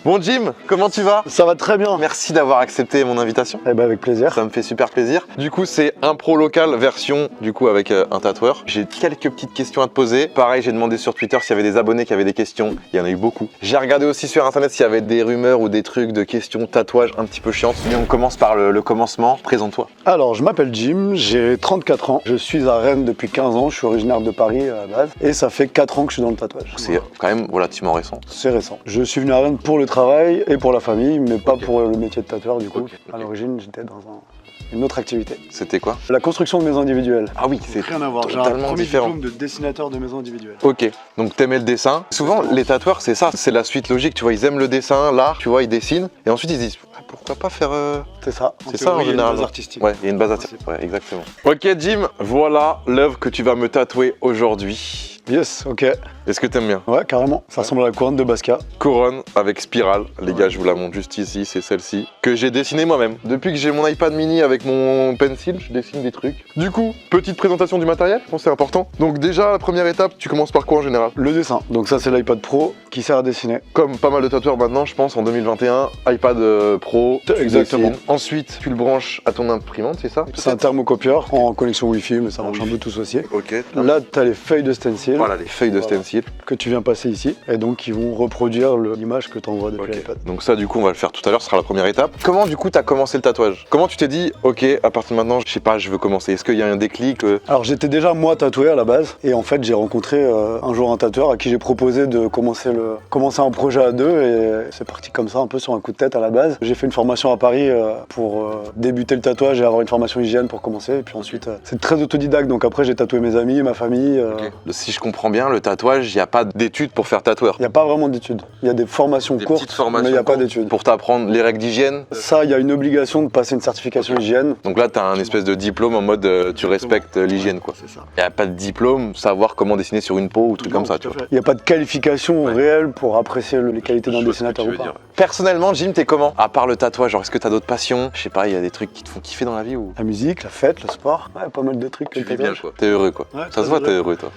Bon Jim, comment tu vas? Ça va très bien. Merci d'avoir accepté mon invitation. Eh ben avec plaisir. Ça me fait super plaisir. Du coup, c'est impro local version du coup avec un tatoueur. J'ai quelques petites questions à te poser. Pareil, j'ai demandé sur Twitter s'il y avait des abonnés qui avaient des questions. Il y en a eu beaucoup. J'ai regardé aussi sur internet s'il y avait des rumeurs ou des trucs de questions tatouage un petit peu chiantes. Mais on commence par le commencement. Présente-toi. Alors, je m'appelle Jim, j'ai 34 ans. Je suis à Rennes depuis 15 ans. Je suis originaire de Paris à la base. Et ça fait 4 ans que je suis dans le tatouage. C'est quand même relativement récent. C'est récent. Je suis venu à Rennes pour le travail et pour la famille, mais pas pour le métier de tatoueur du coup. Ok. À l'origine, j'étais dans une autre activité. C'était quoi? La construction de maisons individuelles. Ah oui, c'est Rien à voir. J'ai un totalement premier différent. diplôme de dessinateur de maisons individuelles. Ok, donc t'aimais le dessin. Souvent, les tatoueurs, c'est ça, c'est la suite logique. Tu vois, ils aiment le dessin, l'art, tu vois, ils dessinent. Et ensuite, ils se disent, ah, pourquoi pas faire... C'est ça. C'est ça en général. Il y a une base artistique. Ouais, il y a une base artistique. Ouais, exactement. Ok, Jim, voilà l'œuvre que tu vas me tatouer aujourd'hui. Yes, ok. Est-ce que t'aimes bien? Ouais, carrément. Ça ressemble à la couronne de Basquiat. Couronne avec spirale. Les gars, je vous la montre juste ici, c'est celle-ci. Que j'ai dessinée moi-même. Depuis que j'ai mon iPad mini avec mon pencil, je dessine des trucs. Du coup, petite présentation du matériel, je pense que c'est important. Donc déjà, la première étape, tu commences par quoi en général? Le dessin. Donc ça, c'est l'iPad Pro qui sert à dessiner. Comme pas mal de tatoueurs maintenant, je pense, en 2021, iPad Pro, tu Exactement. dessines. Ensuite, tu le branches à ton imprimante, c'est ça? C'est un thermocopieur en connexion Wi-Fi, mais ça marche un peu tous aussi. Ok. Là, tu as les feuilles de stencil Voilà, les feuilles de stencil. que tu viens passer ici et donc qui vont reproduire l'image que tu envoies depuis l'iPad. Donc ça, du coup, on va le faire tout à l'heure, ce sera la première étape. Comment, du coup, tu as commencé le tatouage? Comment tu t'es dit, ok, à partir de maintenant, je sais pas, je veux commencer? Est-ce qu'il y a un déclic Alors j'étais déjà moi tatoué à la base et en fait j'ai rencontré un jour un tatoueur à qui j'ai proposé de commencer un projet à deux et c'est parti comme ça un peu sur un coup de tête à la base. J'ai fait une formation à Paris pour débuter le tatouage et avoir une formation hygiène pour commencer et puis ensuite c'est très autodidacte donc après j'ai tatoué mes amis, ma famille. Si je comprends bien, le tatouage, il n'y a pas d'études pour faire tatoueur. Il n'y a pas vraiment d'études. Il y a des formations Des courtes petites formations mais il n'y a pas courtes d'études. Pour t'apprendre les règles d'hygiène. Ça, il y a une obligation de passer une certification hygiène. Donc là, tu as un espèce de diplôme en mode tu respectes l'hygiène, quoi. C'est ça. Il n'y a pas de diplôme, savoir comment dessiner sur une peau ou truc comme ça, tu vois. Il n'y a pas de qualification réelle pour apprécier les qualités d'un Je vois ce que dessinateur tu ou veux pas. dire. Personnellement, Jim, t'es comment? À part le tatouage, genre, est-ce que t'as d'autres passions? Je sais pas, il y a des trucs qui te font kiffer dans la vie ou... La musique, la fête, le sport, ouais, pas mal de trucs. Tu le vis bien, tatouage. quoi. T'es heureux, quoi. Ouais, Ça se très voit, t'es heureux. heureux, toi.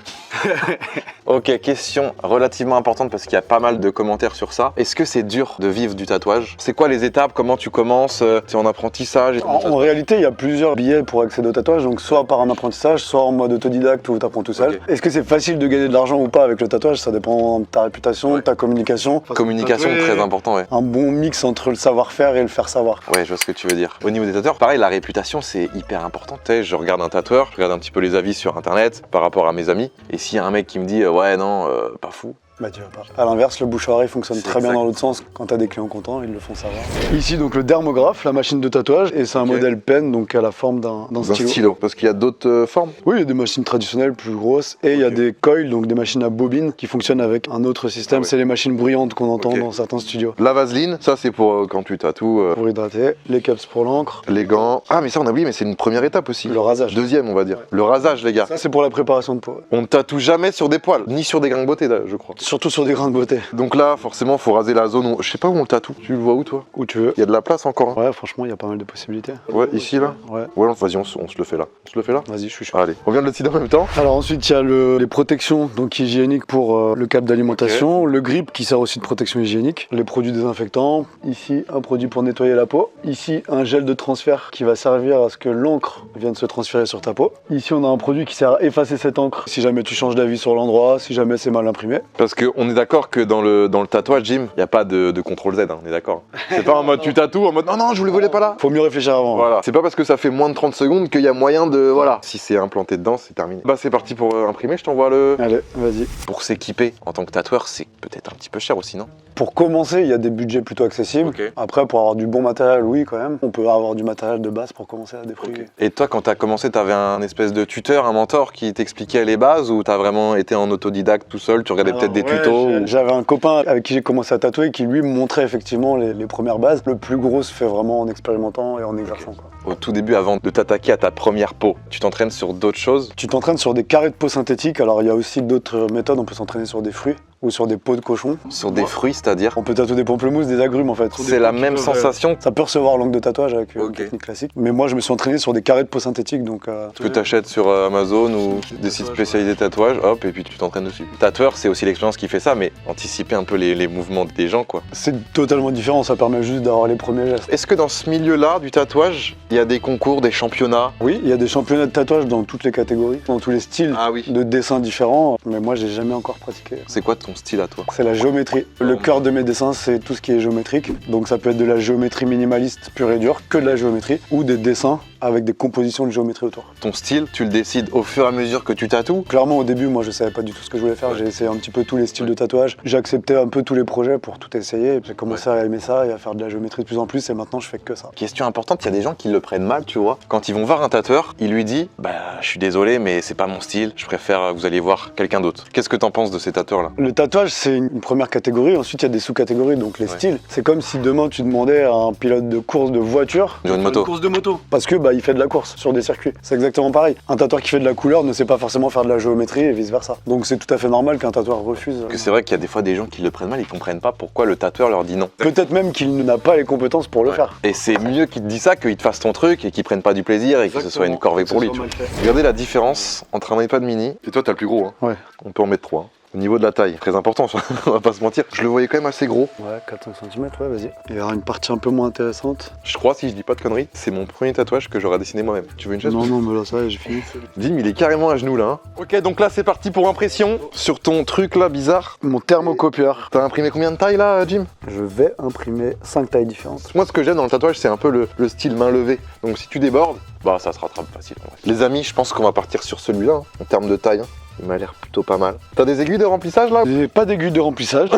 Ok, question relativement importante parce qu'il y a pas mal de commentaires sur ça. Est-ce que c'est dur de vivre du tatouage? C'est quoi les étapes? Comment tu commences? C'est en apprentissage? En réalité, il y a plusieurs billets pour accéder au tatouage, donc soit par un apprentissage, soit en mode autodidacte où tu apprends tout seul. Ok. Est-ce que c'est facile de gagner de l'argent ou pas avec le tatouage? Ça dépend de ta réputation, de ta communication. Communication, très important, ouais. Un bon mix entre le savoir-faire et le faire savoir. Ouais, je vois ce que tu veux dire. Au niveau des tatoueurs, pareil, la réputation, c'est hyper important. Tu sais, je regarde un tatoueur, je regarde un petit peu les avis sur internet par rapport à mes amis. Et s'il y a un mec qui me dit, ouais, non, pas fou. Bah tu vas pas. À l'inverse, le bouche-oreille fonctionne C'est très bien exact. dans l'autre sens. Quand tu as des clients contents, ils le font savoir. Ici, donc le dermographe, la machine de tatouage, et c'est un Ok. modèle pen, donc à la forme d'un Dans un stylo. stylo. Parce qu'il y a d'autres formes. Oui, il y a des machines traditionnelles plus grosses, et il y a Ok. des coils, donc des machines à bobines, qui fonctionnent avec un autre système. Ah ouais. C'est les machines bruyantes qu'on entend Ok. dans certains studios. La vaseline, ça c'est pour quand tu tatoues. Pour hydrater, les caps pour l'encre, Les gants. Ah, mais ça on a oublié, mais c'est une première étape aussi. le rasage. Deuxième, on va dire. Le rasage, les gars. Ça, c'est pour la préparation de peau. On ne tatoue jamais sur des poils, ni sur des grains de beauté, là, je crois. Surtout sur des grains de beauté, Donc là, forcément, faut raser la zone. Je sais pas où on le tatoue. Tu le vois où, toi? où tu veux. Il y a de la place encore, hein? Ouais, franchement, il y a pas mal de possibilités. Ouais, ici, là? Ouais, Ouais, vas-y, on se le fait là. On se le fait là? vas-y, je suis chaud. Allez, on vient de le décider en même temps. Alors ensuite, il y a les protections donc hygiéniques pour le câble d'alimentation, le grip qui sert aussi de protection hygiénique, les produits désinfectants, ici un produit pour nettoyer la peau, ici un gel de transfert qui va servir à ce que l'encre vienne se transférer sur ta peau. Ici, on a un produit qui sert à effacer cette encre si jamais tu changes d'avis sur l'endroit, si jamais c'est mal imprimé. Parce qu'on est d'accord que dans le tatouage, Jim, il n'y a pas de contrôle Z, hein, on est d'accord. C'est pas en mode tu tatoues, en mode non, non, je vous le volais pas là. Faut mieux réfléchir avant. Voilà, c'est pas parce que ça fait moins de 30 secondes qu'il y a moyen de. Voilà. Si c'est implanté dedans, c'est terminé. Bah, c'est parti pour imprimer, je t'envoie le. Allez, vas-y. Pour s'équiper en tant que tatoueur, c'est peut-être un petit peu cher aussi, non? Pour commencer, il y a des budgets plutôt accessibles. Ok. Après, pour avoir du bon matériel, oui, quand même. On peut avoir du matériel de base pour commencer à déprouiller. Et toi, quand t'as commencé, t'avais un espèce de tuteur, un mentor qui t'expliquait les bases ou t'as vraiment été en autodidacte tout seul, tu regardais peut-être des Alors, ouais, tutos ou... J'avais un copain avec qui j'ai commencé à tatouer qui lui me montrait effectivement les premières bases. Le plus gros se fait vraiment en expérimentant et en exerçant. Quoi. Au tout début, avant de t'attaquer à ta première peau, tu t'entraînes sur d'autres choses? Tu t'entraînes sur des carrés de peau synthétiques. Alors il y a aussi d'autres méthodes. On peut s'entraîner sur des fruits. ou sur des peaux de cochon. Sur des fruits, c'est-à-dire? On peut tatouer des pamplemousses, des agrumes en fait. C'est la même sensation Ça peut recevoir l'angle de tatouage avec une Ok. technique classique. Mais moi je me suis entraîné sur des carrés de peau synthétique donc. que tu achètes sur Amazon ou des sites spécialisés tatouage, hop, et puis tu t'entraînes dessus. Tatoueur, c'est aussi l'expérience qui fait ça, mais anticiper un peu les mouvements des gens, quoi. C'est totalement différent, ça permet juste d'avoir les premiers gestes. Est-ce que dans ce milieu-là du tatouage, il y a des concours, des championnats? Oui, il y a des championnats de tatouage dans toutes les catégories, dans tous les styles Ah oui. de dessins différents, mais moi j'ai jamais encore pratiqué. C'est quoi ton style à toi? C'est la géométrie. Le cœur de mes dessins, c'est tout ce qui est géométrique. Donc ça peut être de la géométrie minimaliste pure et dure, que de la géométrie, ou des dessins avec des compositions de géométrie autour. Ton style, tu le décides au fur et à mesure que tu tatoues? Clairement, au début, moi je savais pas du tout ce que je voulais faire. J'ai essayé un petit peu tous les styles de tatouage. J'ai accepté un peu tous les projets pour tout essayer. J'ai commencé à aimer ça et à faire de la géométrie de plus en plus, et maintenant je fais que ça. Question importante, il y a des gens qui le prennent mal, tu vois. Quand ils vont voir un tatoueur, il lui dit bah je suis désolé mais c'est pas mon style, je préfère vous allez voir quelqu'un d'autre. Qu'est-ce que t'en penses de ces tatoueurs là? Le tatouage, c'est une première catégorie. Ensuite, il y a des sous-catégories, donc les styles. C'est comme si demain tu demandais à un pilote de course de voiture. Sur une moto. Course de moto. Parce que il fait de la course sur des circuits. C'est exactement pareil. Un tatoueur qui fait de la couleur ne sait pas forcément faire de la géométrie et vice versa. Donc c'est tout à fait normal qu'un tatoueur refuse. Parce que c'est vrai qu'il y a des fois des gens qui le prennent mal, ils comprennent pas pourquoi le tatoueur leur dit non. Peut-être même qu'il n'a pas les compétences pour le faire. Et c'est mieux qu'il te dise ça qu'il te fasse ton truc et qu'il prenne pas du plaisir et que ce soit une corvée pour lui. Tu vois. Regardez la différence entre un iPad mini et toi t'as le plus gros. Hein. Ouais. On peut en mettre 3. Au niveau de la taille, très important, on va pas se mentir. Je le voyais quand même assez gros. Ouais, 4-5 cm, ouais, vas-y. Il y aura une partie un peu moins intéressante. Je crois, si je dis pas de conneries, c'est mon premier tatouage que j'aurais dessiné moi-même. Tu veux une chaise? Non, mais là, ça y est, j'ai fini. Dim, il est carrément à genoux là. Hein. Ok, donc là c'est parti pour impression. Sur ton truc là bizarre. Mon thermocopieur. T'as imprimé combien de tailles là, Jim? Je vais imprimer 5 tailles différentes. Moi, ce que j'aime dans le tatouage, c'est un peu le style main levée. Donc si tu débordes, bah ça se rattrape facile. Les amis, je pense qu'on va partir sur celui-là, hein, en termes de taille. Hein. Il m'a l'air plutôt pas mal. T'as des aiguilles de remplissage là? J'ai pas d'aiguille de remplissage.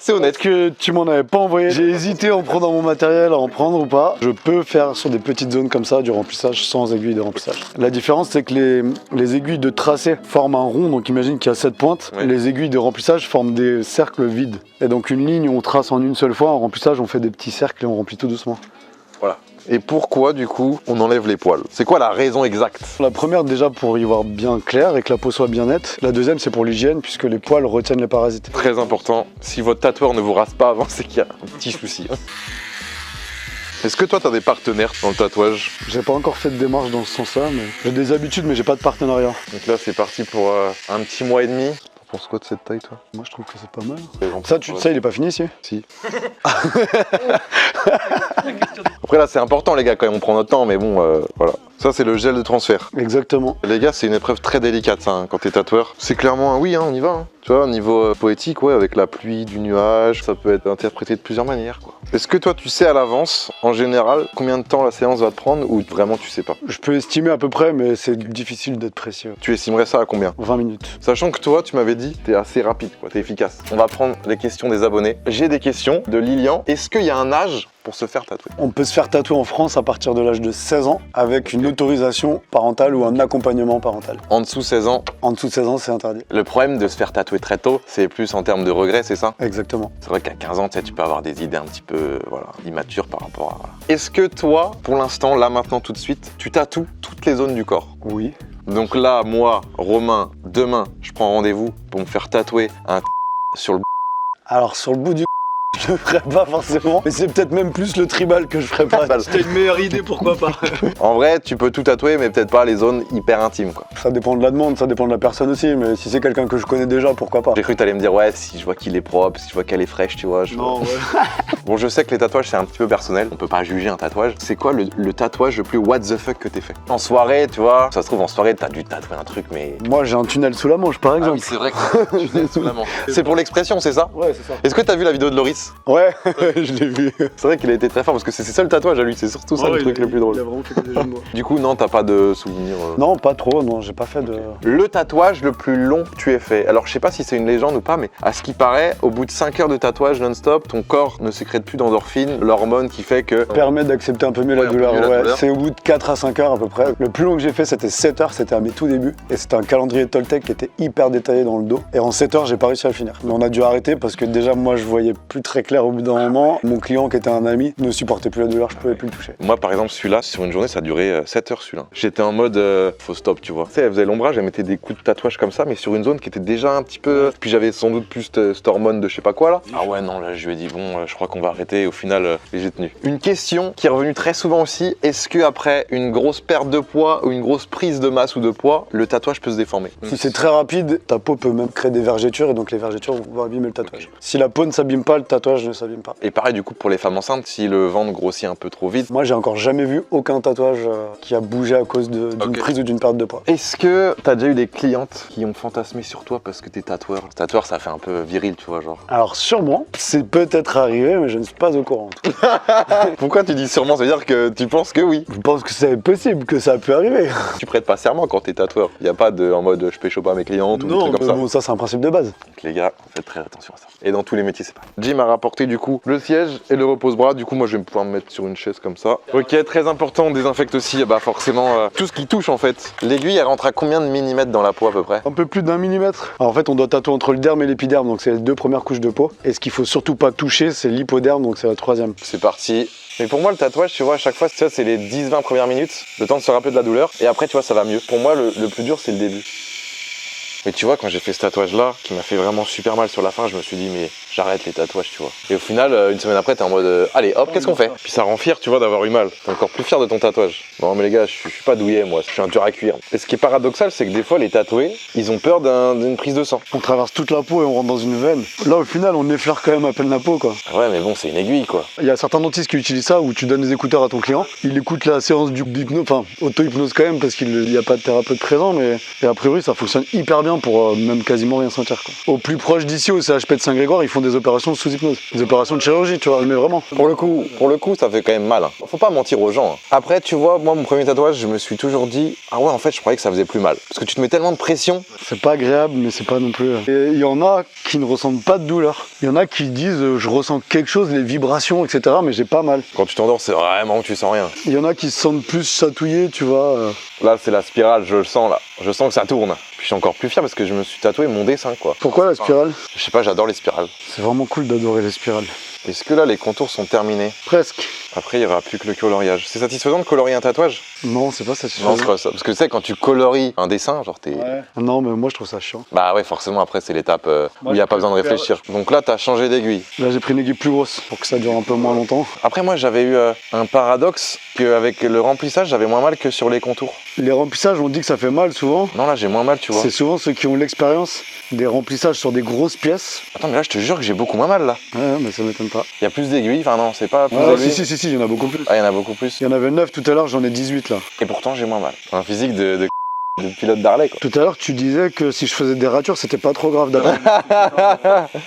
C'est honnête. Est-ce que tu m'en avais pas envoyé? J'ai hésité en prenant mon matériel, à en prendre ou pas. Je peux faire sur des petites zones comme ça du remplissage sans aiguille de remplissage. La différence, c'est que les aiguilles de tracé forment un rond, donc imagine qu'il y a 7 pointes. Ouais. Les aiguilles de remplissage forment des cercles vides. Et donc une ligne, on trace en une seule fois. En remplissage, on fait des petits cercles et on remplit tout doucement. Voilà. Et pourquoi du coup on enlève les poils? C'est quoi la raison exacte? La première, déjà pour y voir bien clair et que la peau soit bien nette. La deuxième, c'est pour l'hygiène, puisque les poils retiennent les parasites. Très important, si votre tatoueur ne vous rase pas avant, c'est qu'il y a un petit souci. Hein. Est-ce que toi t'as des partenaires dans le tatouage? J'ai pas encore fait de démarche dans ce sens-là, mais j'ai des habitudes, mais j'ai pas de partenariat. Donc là c'est parti pour un petit mois et demi. T'en penses quoi de cette taille toi? Moi, je trouve que c'est pas mal. Ça, il est pas fini ici? Si. Après là c'est important les gars quand même, on prend notre temps, mais bon voilà. Ça c'est le gel de transfert. Exactement. Les gars, c'est une épreuve très délicate ça, hein, quand t'es tatoueur. C'est clairement un oui, hein, on y va. Hein. Tu vois, au niveau poétique, ouais, avec la pluie, du nuage, ça peut être interprété de plusieurs manières. Quoi. Est-ce que toi, tu sais à l'avance, en général, combien de temps la séance va te prendre ou vraiment tu sais pas? Je peux estimer à peu près, mais c'est difficile d'être précis. Tu estimerais ça à combien? 20 minutes. Sachant que toi, tu m'avais dit, t'es assez rapide, quoi, t'es efficace. On va prendre les questions des abonnés. J'ai des questions de Lilian. Est-ce qu'il y a un âge pour se faire tatouer? On peut se faire tatouer en France à partir de l'âge de 16 ans avec une autorisation parentale ou un accompagnement parental. En dessous de 16 ans, En dessous de 16 ans, c'est interdit. le problème de se faire tatouer très tôt, c'est plus en termes de regrets, c'est ça? Exactement. C'est vrai qu'à 15 ans, tu sais, tu peux avoir des idées un petit peu immatures par rapport à... Voilà. Est-ce que toi, pour l'instant, là, maintenant, tout de suite, tu tatoues toutes les zones du corps? Oui. Donc là, moi, Romain, demain, je prends rendez-vous pour me faire tatouer un sur le... Alors, sur le bout du je le ferai pas forcément, mais c'est peut-être même plus le tribal que je ferai pas. Si t'as une meilleure idée, pourquoi pas? En vrai, tu peux tout tatouer, mais peut-être pas les zones hyper intimes, quoi. Ça dépend de la demande, ça dépend de la personne aussi, mais si c'est quelqu'un que je connais déjà, pourquoi pas. J'ai cru que t'allais me dire, ouais, si je vois qu'il est propre, si je vois qu'elle est fraîche, tu vois. Non, ouais. Bon, je sais que les tatouages, c'est un petit peu personnel. On peut pas juger un tatouage. C'est quoi le tatouage le plus what the fuck que t'aies fait? En soirée, tu vois, ça se trouve, en soirée, t'as dû tatouer un truc, mais... Moi, j'ai un tunnel sous la manche, par Ah exemple. oui, c'est vrai que tu sous la manche. C'est pour l'expression, c'est ça? Ouais, c'est ça. Est-ce que t'as vu la vidéo de Loris? Ouais, je l'ai vu. C'est vrai qu'il a été très fort parce que c'est ses seuls tatouages à lui, c'est surtout ça le truc le plus drôle. Il a vraiment fait des jeux de mots. Du coup, non, t'as pas de souvenirs Non, pas trop, non, j'ai pas fait de... Le tatouage le plus long que tu aies fait. Alors, je sais pas si c'est une légende ou pas, mais à ce qui paraît, au bout de 5 heures de tatouage non-stop, ton corps ne sécrète plus d'endorphine, l'hormone qui fait que... Permet d'accepter un peu mieux Ouais, la un peu douleur. mieux la Ouais, douleur. c'est au bout de 4 à 5 heures à peu près. Le plus long que j'ai fait, c'était 7 heures, c'était à mes tout débuts. Et c'était un calendrier Toltec qui était hyper détaillé dans le dos. Et en 7 heures, j'ai pas réussi à le finir. Mais on a dû arrêter parce que déjà, moi, je voyais plus très clair. clair, au bout d'un moment, mon client qui était un ami ne supportait plus la douleur, je pouvais plus le toucher. Moi, par exemple, celui-là, sur une journée, ça a duré 7 heures celui-là. J'étais en mode faut stop, tu vois. Tu sais, elle faisait l'ombrage, elle mettait des coups de tatouage comme ça, mais sur une zone qui était déjà un petit peu. Puis j'avais sans doute plus cette hormone de je sais pas quoi là. Ah ouais, non, là, je lui ai dit bon, je crois qu'on va arrêter. Et au final, et j'ai tenu. Une question qui est revenue très souvent aussi, est-ce que après une grosse perte de poids ou une grosse prise de masse ou de poids, le tatouage peut se déformer? Si c'est très rapide, ta peau peut même créer des vergetures et donc les vergetures vont abîmer le tatouage. Si la peau ne s'abîme pas, le tatouage ne s'abîme pas. Et pareil, du coup, pour les femmes enceintes, si le ventre grossit un peu trop vite. Moi, j'ai encore jamais vu aucun tatouage qui a bougé à cause d'une prise ou d'une perte de poids. Est-ce que t'as déjà eu des clientes qui ont fantasmé sur toi parce que t'es tatoueur? Tatoueur, ça fait un peu viril, tu vois, genre. Alors sûrement, c'est peut-être arrivé, mais je ne suis pas au courant. Pourquoi tu dis sûrement? Ça veut dire que tu penses que oui. Je pense que c'est possible, que ça a pu arriver. Tu prêtes pas serment quand t'es tatoueur. Y a pas de en mode je pécho pas mes clientes ou des Non, trucs mais comme ça. bon, ça c'est un principe de base. Donc les gars, faites très attention à ça. Et dans tous les métiers, c'est pas. Jim a rapporté du coup le siège et le repose-bras. Du coup, moi je vais pouvoir me mettre sur une chaise comme ça. Ok, très important, on désinfecte aussi bah forcément tout ce qui touche en fait. L'aiguille, elle rentre à combien de millimètres dans la peau à peu près? Un peu plus d'1 millimètre. Alors, en fait, on doit tatouer entre le derme et l'épiderme, donc c'est les 2 premières couches de peau. Et ce qu'il faut surtout pas toucher, c'est l'hypoderme, donc c'est la 3e. C'est parti. Mais pour moi, le tatouage, tu vois, à chaque fois, ça, c'est les 10-20 premières minutes, le temps de se rappeler de la douleur, et après, tu vois, ça va mieux. Pour moi, le plus dur, c'est le début. Mais tu vois, quand j'ai fait ce tatouage-là, qui m'a fait vraiment super mal sur la fin, je me suis dit, mais j'arrête les tatouages, tu vois. Et au final, une semaine après, t'es en mode, allez, hop, qu'est-ce qu'on fait? Puis ça rend fier, tu vois, d'avoir eu mal. T'es encore plus fier de ton tatouage. Non, mais les gars, je suis pas douillet, moi, je suis un dur à cuire. Et ce qui est paradoxal, c'est que des fois, les tatoués, ils ont peur d'une prise de sang. On traverse toute la peau et on rentre dans une veine. Là, au final, on effleure quand même à peine la peau, quoi. Ah ouais, mais bon, c'est une aiguille, quoi. Il y a certains dentistes qui utilisent ça où tu donnes des écouteurs à ton client, il écoute la séance d'hypnose, enfin auto-hypnose quand même parce qu'il n'y a pas de thérapeute présent, mais et a priori ça fonctionne hyper bien pour même quasiment rien sentir, quoi. Au plus proche d'ici, au CHP de Saint-Grégoire, ils font des opérations sous hypnose, des opérations de chirurgie, tu vois, mais vraiment. Pour le coup, ça fait quand même mal. Hein. Faut pas mentir aux gens. Hein. Après, tu vois, moi, mon premier tatouage, je me suis toujours dit, ah ouais, en fait, je croyais que ça faisait plus mal. Parce que tu te mets tellement de pression. C'est pas agréable, mais c'est pas non plus. Et il y en a qui ne ressentent pas de douleur. Il y en a qui disent, je ressens quelque chose, les vibrations, etc., mais j'ai pas mal. Quand tu t'endors, c'est vraiment que tu sens rien. Il y en a qui se sentent plus chatouillés, tu vois. Là, c'est la spirale, je le sens là. Je sens que ça tourne. Puis je suis encore plus fier parce que je me suis tatoué mon dessin, quoi. Pourquoi la spirale? Je sais pas, j'adore les spirales. C'est vraiment cool d'adorer les spirales. Est-ce que là, les contours sont terminés? Presque. Après, il n'y aura plus que le coloriage. C'est satisfaisant de colorier un tatouage? Non, c'est pas satisfaisant. Non, c'est pas ça. Parce que tu sais, quand tu colories un dessin, genre t'es... Ouais. Non, mais moi je trouve ça chiant. Bah ouais, forcément, après, c'est l'étape où il n'y a pas besoin de réfléchir. Donc là, t'as changé d'aiguille. Là, j'ai pris une aiguille plus grosse pour que ça dure un peu moins longtemps. Après, moi, j'avais eu un paradoxe qu'avec le remplissage, j'avais moins mal que sur les contours. Les remplissages, on dit que ça fait mal souvent. Non, là, j'ai moins mal, tu vois. C'est souvent ceux qui ont l'expérience des remplissages sur des grosses pièces. Attends, mais là, je te jure que j'ai beaucoup moins mal, là. Ouais, mais ça m'étonne pas. Il y a plus d'aiguilles, enfin non, c'est pas plus Ah, d'aiguilles. si, il y en a beaucoup plus. Ah, il y en a beaucoup plus. Il y en avait 9 tout à l'heure, j'en ai 18 là. Et pourtant, j'ai moins mal. Un physique de pilote d'Harley, quoi. Tout à l'heure, tu disais que si je faisais des ratures, c'était pas trop grave d'après.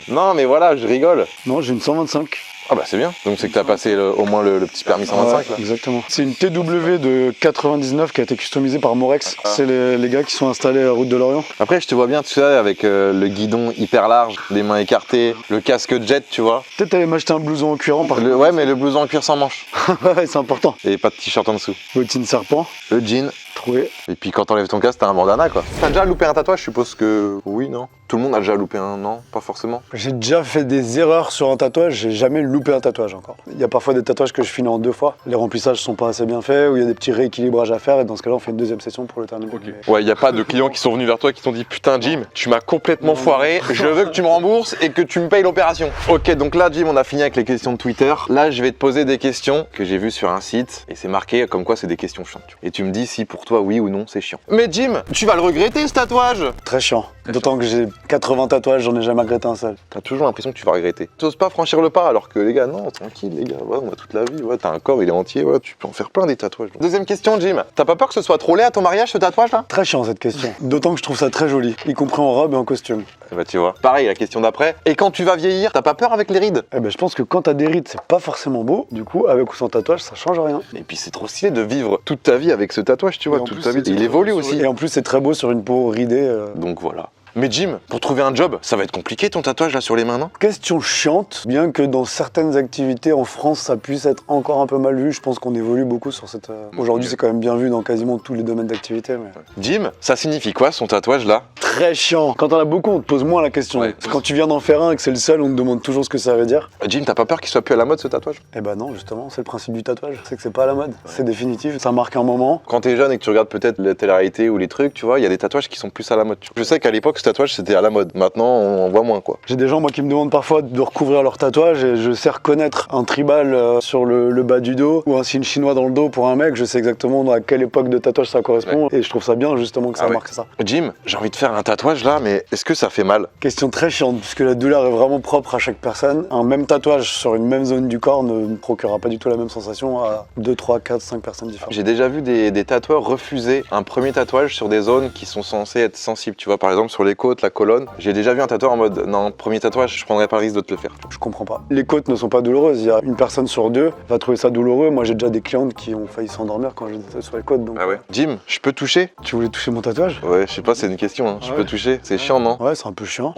Non, mais voilà, je rigole. Non, j'ai une 125. Ah bah c'est bien. Donc c'est que t'as passé au moins le petit permis 125 Ouais, là. exactement. C'est une TW de 99 qui a été customisée par Morex. C'est les gars qui sont installés à Route de l'Orient. Après je te vois bien, tu sais, avec le guidon hyper large, les mains écartées, le casque jet, tu vois. Peut-être aller m'acheter un blouson en cuirant par Ouais, mais le blouson en cuir sans manches. Ouais, c'est important. Et pas de t-shirt en dessous. Bottine serpent, Le jean. troué. Et puis quand t'enlèves ton casque, t'as un bandana quoi. T'as déjà loupé un tatouage? Je suppose que oui, non? Tout le monde a déjà loupé un, non? Pas forcément. J'ai déjà fait des erreurs sur un tatouage, j'ai jamais loupé un tatouage encore. Il y a parfois des tatouages que je finis en 2 fois. Les remplissages sont pas assez bien faits, ou il y a des petits rééquilibrages à faire, et dans ce cas-là, on fait une deuxième session pour le terminer. Ouais, y a pas de clients qui sont venus vers toi qui t'ont dit putain Jim, tu m'as complètement foiré, je veux que tu me rembourses et que tu me payes l'opération. Ok, donc là Jim, on a fini avec les questions de Twitter. Là, je vais te poser des questions que j'ai vues sur un site et c'est marqué comme quoi c'est des questions chiantes. Et tu me dis si pour toi oui ou non c'est chiant. Mais Jim, tu vas le regretter ce tatouage. Très chiant. D'autant que j'ai 80 tatouages, j'en ai jamais regretté un seul. T'as toujours l'impression que tu vas regretter. T'oses pas franchir le pas alors que les gars, non, tranquille les gars, ouais, on a toute la vie, ouais, t'as un corps, il est entier, ouais, tu peux en faire plein des tatouages. Deuxième question Jim, t'as pas peur que ce soit trop laid à ton mariage ce tatouage là? Très chiant cette question. D'autant que je trouve ça très joli, y compris en robe et en costume. Eh bah tu vois. Pareil, la question d'après. Et quand tu vas vieillir, t'as pas peur avec les rides? Eh ben, je pense que quand t'as des rides, c'est pas forcément beau. Du coup, avec ou sans tatouage, ça change rien. Et puis c'est trop stylé de vivre toute ta vie avec ce tatouage, tu vois, Et en toute plus, ta vie. c'est Il très évolue beau aussi. Et en plus, c'est très beau sur une peau ridée. Donc voilà. Mais Jim, pour trouver un job, ça va être compliqué ton tatouage là sur les mains, non? Question chiante, bien que dans certaines activités en France ça puisse être encore un peu mal vu, je pense qu'on évolue beaucoup sur cette... Aujourd'hui c'est quand même bien vu dans quasiment tous les domaines d'activité. Mais... Jim, ça signifie quoi son tatouage là? Très chiant. Quand on a beaucoup, on te pose moins la question. Ouais. Quand tu viens d'en faire un et que c'est le seul, on te demande toujours ce que ça veut dire. Jim, t'as pas peur qu'il soit plus à la mode ce tatouage? Eh ben non, justement, c'est le principe du tatouage. C'est que c'est pas à la mode. C'est définitif, ça marque un moment. Quand t'es jeune et que tu regardes peut-être la télé-réalité ou les trucs, tu vois, il y a des tatouages qui sont plus à la mode. Je sais qu'à l'époque, ce tatouage c'était à la mode. Maintenant, on en voit moins quoi. J'ai des gens, moi, qui me demandent parfois de recouvrir leur tatouage et je sais reconnaître un tribal sur le bas du dos ou un signe chinois dans le dos pour un mec. Je sais exactement à quelle époque de tatouage ça correspond et je trouve ça bien justement que ça marque ça. Jim, j'ai envie de faire un tatouage là, mais est-ce que ça fait mal? Question très chiante puisque la douleur est vraiment propre à chaque personne. Un même tatouage sur une même zone du corps ne procurera pas du tout la même sensation à 2, 3, 4, 5 personnes différentes. J'ai déjà vu des tatoueurs refuser un premier tatouage sur des zones qui sont censées être sensibles. Tu vois, par exemple sur les côtes, la colonne. J'ai déjà vu un tatoueur en mode non, premier tatouage, je prendrais pas le risque de te le faire. Je comprends pas. Les côtes ne sont pas douloureuses. Il y a une personne sur deux va trouver ça douloureux. Moi j'ai déjà des clientes qui ont failli s'endormir quand j'étais sur les côtes. Donc... Ah ouais. Jim, je peux toucher? Tu voulais toucher mon tatouage? Ouais, je sais pas, c'est une question. Hein. Je peux toucher? C'est chiant, non? Ouais, c'est un peu chiant.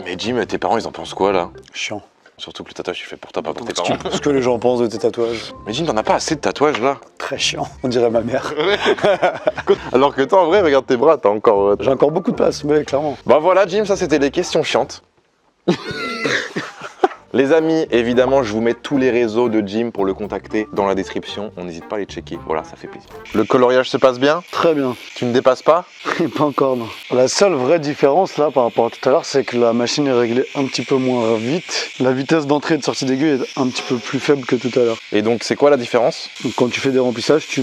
Mais Jim, tes parents, ils en pensent quoi là? Chiant. Surtout que le tatouage, tu fais pour toi, pas pour tes parents. Ce que les gens pensent de tes tatouages. Mais Jim, t'en as pas assez de tatouages là? Très chiant, on dirait ma mère. Alors que toi, en vrai, regarde tes bras, t'as encore... J'ai encore beaucoup de place, mais clairement. Bah voilà, Jim, ça c'était les questions chiantes. Les amis, évidemment, je vous mets tous les réseaux de Jim pour le contacter dans la description. On n'hésite pas à les checker. Voilà, ça fait plaisir. Le coloriage se passe bien? Très bien. Tu ne dépasses pas? Pas encore, non. La seule vraie différence là par rapport à tout à l'heure, c'est que la machine est réglée un petit peu moins vite. La vitesse d'entrée et de sortie d'aiguille est un petit peu plus faible que tout à l'heure. Et donc, c'est quoi la différence? Donc, quand tu fais des remplissages, tu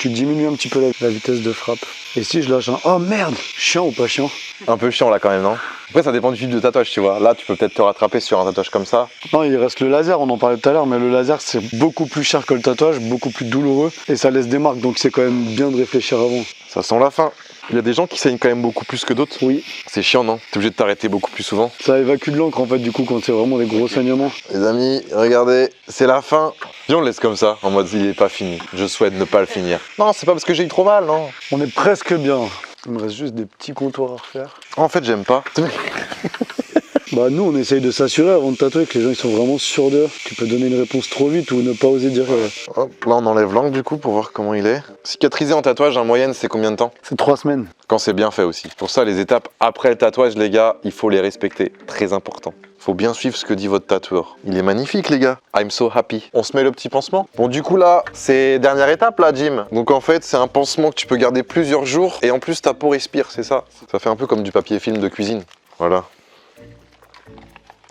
diminues un petit peu la vitesse de frappe. Et si je lâche un... Oh merde! Chiant ou pas chiant? Un peu chiant là quand même, non? Après, ça dépend du type de tatouage, tu vois. Là, tu peux peut-être te rattraper sur un tatouage comme ça. Non, il reste le laser, on en parlait tout à l'heure, mais le laser c'est beaucoup plus cher que le tatouage, beaucoup plus douloureux et ça laisse des marques, donc c'est quand même bien de réfléchir avant. Ça sent la fin. Il y a des gens qui saignent quand même beaucoup plus que d'autres. Oui. C'est chiant, non? T'es obligé de t'arrêter beaucoup plus souvent. Ça évacue de l'encre en fait, du coup, quand c'est vraiment des gros saignements. Les amis, regardez, c'est la fin. Viens, on le laisse comme ça, en mode il est pas fini. Je souhaite ne pas le finir. Non, c'est pas parce que j'ai eu trop mal, non. On est presque bien. Il me reste juste des petits contours à refaire. En fait, j'aime pas. Bah nous on essaye de s'assurer avant de tatouer que les gens ils sont vraiment sûrs d'eux. Tu peux donner une réponse trop vite ou ne pas oser dire. Hop, là on enlève l'angle du coup pour voir comment il est. Cicatriser en tatouage en moyenne c'est combien de temps? C'est 3 semaines. Quand c'est bien fait aussi. Pour ça les étapes après le tatouage les gars, il faut les respecter. Très important. Faut bien suivre ce que dit votre tatoueur. Il est magnifique les gars. I'm so happy. On se met le petit pansement. Bon du coup là, c'est dernière étape là Jim. Donc en fait c'est un pansement que tu peux garder plusieurs jours et en plus ta peau respire, c'est ça. Ça fait un peu comme du papier film de cuisine. Voilà.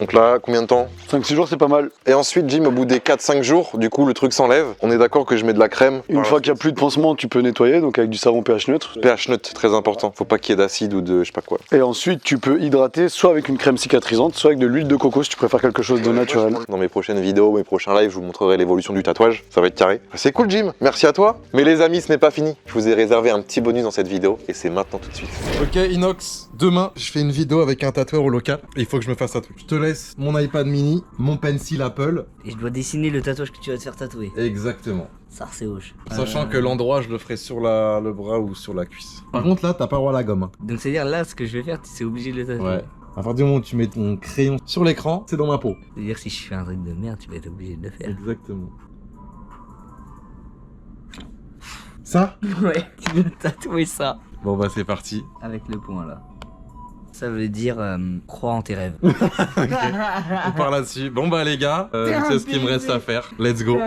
Donc là, combien de temps? 5-6 jours c'est pas mal. Et ensuite Jim, au bout des 4-5 jours, du coup le truc s'enlève. On est d'accord que je mets de la crème. Une fois qu'il n'y a plus de pansement, tu peux nettoyer, donc avec du savon pH neutre. pH neutre, très important. Faut pas qu'il y ait d'acide ou de je sais pas quoi. Et ensuite tu peux hydrater soit avec une crème cicatrisante, soit avec de l'huile de coco si tu préfères quelque chose de naturel. Dans mes prochaines vidéos, mes prochains lives, je vous montrerai l'évolution du tatouage. Ça va être carré. C'est cool Jim, merci à toi. Mais les amis, ce n'est pas fini. Je vous ai réservé un petit bonus dans cette vidéo et c'est maintenant tout de suite. Ok Inox, demain je fais une vidéo avec un tatoueur au local et il faut que je me fasse tatouer. Je te laisse mon iPad mini, mon pencil Apple. Et je dois dessiner le tatouage que tu vas te faire tatouer. Exactement. Ça c'est hoche. Sachant que l'endroit je le ferai sur le bras ou sur la cuisse. Par contre là t'as pas le droit à la gomme. Donc c'est à dire là ce que je vais faire, c'est obligé de le tatouer. Ouais. À partir du moment où tu mets ton crayon sur l'écran, c'est dans ma peau. C'est-à-dire si je fais un truc de merde, tu vas être obligé de le faire. Exactement. Ça? Ouais, tu dois tatouer ça. Bon bah c'est parti. Avec le point là. Ça veut dire crois en tes rêves. On part là-dessus. Bon bah les gars, c'est ce qu'il me reste à faire. Let's go.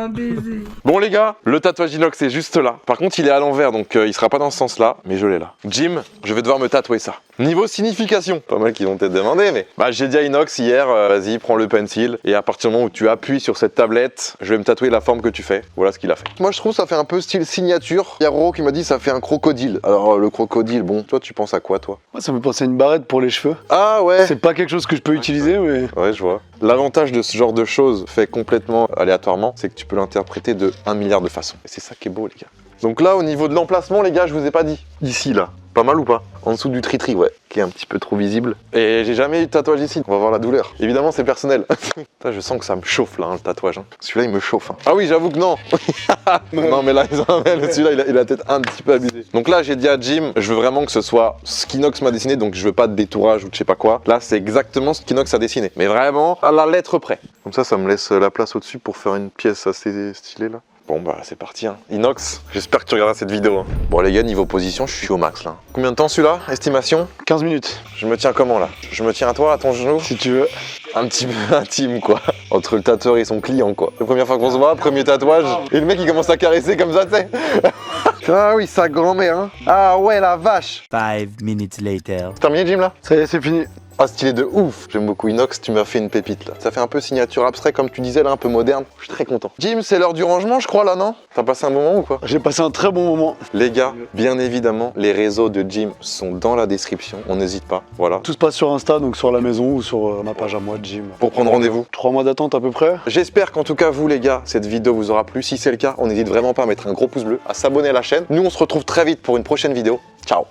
Bon les gars, le tatouage inox est juste là. Par contre, il est à l'envers, donc il sera pas dans ce sens-là, mais je l'ai là. Jim, je vais devoir me tatouer ça. Niveau signification, pas mal qu'ils vont peut-être demander, mais bah j'ai dit à Inox hier, vas-y, prends le pencil, et à partir du moment où tu appuies sur cette tablette, je vais me tatouer la forme que tu fais. Voilà ce qu'il a fait. Moi je trouve ça fait un peu style signature. Il y a Roro qui m'a dit ça fait un crocodile. Alors le crocodile, bon, toi tu penses à quoi toi? Moi ça me fait penser à une barrette pour les cheveux. Ah ouais. C'est pas quelque chose que je peux utiliser, mais... Ouais, je vois. L'avantage de ce genre de choses fait complètement aléatoirement, c'est que tu peux l'interpréter de 1 milliard de façons. Et c'est ça qui est beau les gars. Donc là, au niveau de l'emplacement, les gars, je vous ai pas dit. Ici, là. Pas mal ou pas? En dessous du tri-tri, ouais, qui est un petit peu trop visible. Et j'ai jamais eu de tatouage ici, on va voir la douleur. Évidemment, c'est personnel. Putain, je sens que ça me chauffe là, hein, le tatouage. Hein. Celui-là, il me chauffe. Hein. Ah oui, j'avoue que non. Non, mais là, celui-là, il a peut-être un petit peu abusé. Donc là, j'ai dit à Jim, je veux vraiment que ce soit ce qu'Inox m'a dessiné, donc je veux pas de détourage ou de je sais pas quoi. Là, c'est exactement ce qu'Inox a dessiné. Mais vraiment, à la lettre près. Comme ça me laisse la place au-dessus pour faire une pièce assez stylée là. Bon bah c'est parti hein. Inox, j'espère que tu regarderas cette vidéo. Hein. Bon les gars, niveau position, je suis au max là. Combien de temps celui-là? Estimation? 15 minutes. Je me tiens comment là? Je me tiens à toi, à ton genou? Si tu veux. Un petit peu intime quoi. Entre le tatoueur et son client quoi. La première fois qu'on se voit, premier tatouage, et le mec il commence à caresser comme ça, tu sais. Ah oui, sa grand-mère hein. Ah ouais la vache. 5 minutes later. C'est terminé Jim là? Ça y est, c'est fini. Ah stylé de ouf. J'aime beaucoup Inox, tu m'as fait une pépite là. Ça fait un peu signature abstrait comme tu disais là, un peu moderne. Je suis très content. Jim, c'est l'heure du rangement je crois là, non? T'as passé un bon moment ou quoi? J'ai passé un très bon moment. Les gars, bien évidemment, les réseaux de Jim sont dans la description, on n'hésite pas, voilà. Tout se passe sur Insta, donc sur la maison ou sur ma page à moi, Jim. Pour prendre rendez-vous. 3 mois d'attente à peu près. J'espère qu'en tout cas vous les gars, cette vidéo vous aura plu. Si c'est le cas, on n'hésite vraiment pas à mettre un gros pouce bleu, à s'abonner à la chaîne. Nous on se retrouve très vite pour une prochaine vidéo. Ciao.